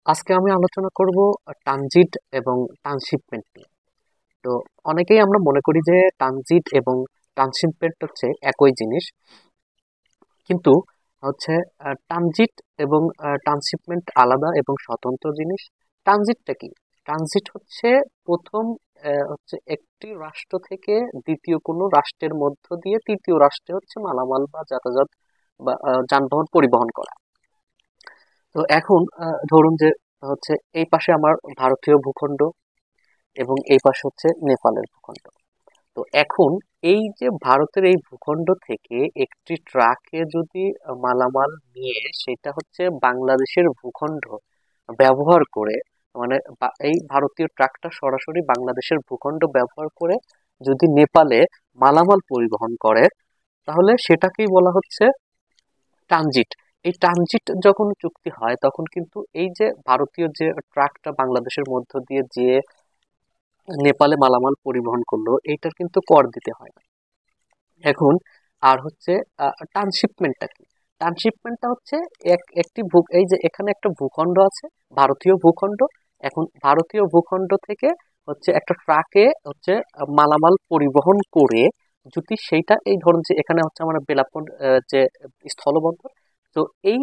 আজকে আমি আলোচনা করব ট্রানজিট এবং ট্রান্সশিপমেন্ট নিয়ে। তো অনেকেই আমরা মনে করি যে ট্রানজিট এবং ট্রান্সশিপমেন্ট হচ্ছে একই জিনিস, কিন্তু হচ্ছে ট্রানজিট এবং ট্রান্সশিপমেন্ট আলাদা এবং স্বতন্ত্র জিনিস। ট্রানজিটটা কি? ট্রানজিট হচ্ছে প্রথম হচ্ছে একটি রাষ্ট্র থেকে দ্বিতীয় কোনো রাষ্ট্রের মধ্য দিয়ে তৃতীয় রাষ্ট্রে হচ্ছে মালামাল বা যাতায়াত বা যানবাহন পরিবহন করা। তো এখন ধরুন যে হচ্ছে এই পাশে আমার ভারতীয় ভূখণ্ড এবং এই পাশে হচ্ছে নেপালের ভূখণ্ড। তো এখন এই যে ভারতের এই ভূখণ্ড থেকে একটি ট্রাকে যদি মালামাল নিয়ে সেটা হচ্ছে বাংলাদেশের ভূখণ্ড ব্যবহার করে, মানে এই ভারতীয় ট্রাকটা সরাসরি বাংলাদেশের ভূখণ্ড ব্যবহার করে যদি নেপালে মালামাল পরিবহন করে, তাহলে সেটাকেই বলা হচ্ছে ট্রানজিট। এই ট্রানজিট যখন চুক্তি হয় তখন কিন্তু এই যে ভারতীয় যে ট্রাকটা বাংলাদেশের মধ্য দিয়ে যে নেপালে মালামাল পরিবহন করলো, এইটার কিন্তু কর দিতে হয় না এখন। আর হচ্ছে ট্রান্সশিপমেন্টটা কি? ট্রান্সশিপমেন্টটা হচ্ছে একটি এই যে এখানে একটা ভূখণ্ড আছে, ভারতীয় ভূখণ্ড। এখন ভারতীয় ভূখণ্ড থেকে হচ্ছে একটা ট্রাকে হচ্ছে মালামাল পরিবহন করে, যদি সেইটা এই ধরুন যে এখানে হচ্ছে আমার বেলাপন যে স্থলবন্দর। তো এই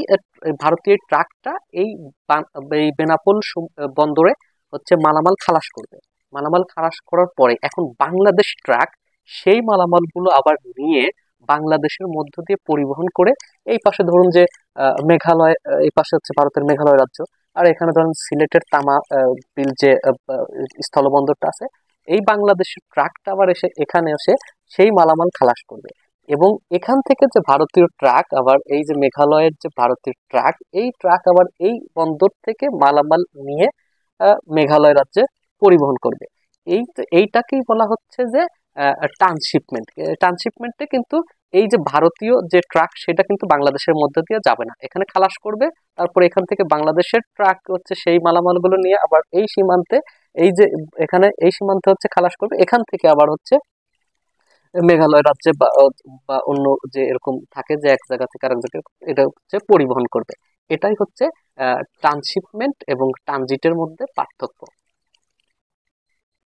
ভারতীয় ট্রাকটা এই এই বেনাপোল বন্দরে হচ্ছে মালামাল খালাস করবে। মালামাল খালাস করার পরে এখন বাংলাদেশ ট্রাক সেই মালামালগুলো আবার নিয়ে বাংলাদেশের মধ্য দিয়ে পরিবহন করে এই পাশে ধরুন যে মেঘালয়, এই পাশে হচ্ছে ভারতের মেঘালয় রাজ্য, আর এখানে ধরুন সিলেটের তামা বিল যে স্থলবন্দরটা আছে, এই বাংলাদেশের ট্রাকটা আবার এসে এখানে এসে সেই মালামাল খালাস করবে। এবং এখান থেকে যে ভারতীয় ট্রাক আবার এই যে মেঘালয়ের যে ভারতীয় ট্রাক, এই ট্রাক আবার এই বন্দর থেকে মালামাল নিয়ে মেঘালয় রাজ্যে পরিবহন করবে। এইটাকেই বলা হচ্ছে যে ট্রান্সশিপমেন্ট। ট্রান্সশিপমেন্টে কিন্তু এই যে ভারতীয় যে ট্রাক সেটা কিন্তু বাংলাদেশের মধ্যে দিয়ে যাবে না, এখানে খালাস করবে। তারপর এখান থেকে বাংলাদেশের ট্রাক হচ্ছে সেই মালামালগুলো নিয়ে আবার এই সীমান্তে, এই যে এখানে এই সীমান্তে হচ্ছে খালাস করবে, এখান থেকে আবার হচ্ছে মেঘালয় রাজ্যে বা অন্য যে এরকম থাকে যে এক জায়গা থেকে আরেক জায়গায় এটা হচ্ছে পরিবহন করবে। এটাই হচ্ছে ট্রান্সশিপমেন্ট এবং ট্রানজিটের মধ্যে পার্থক্য।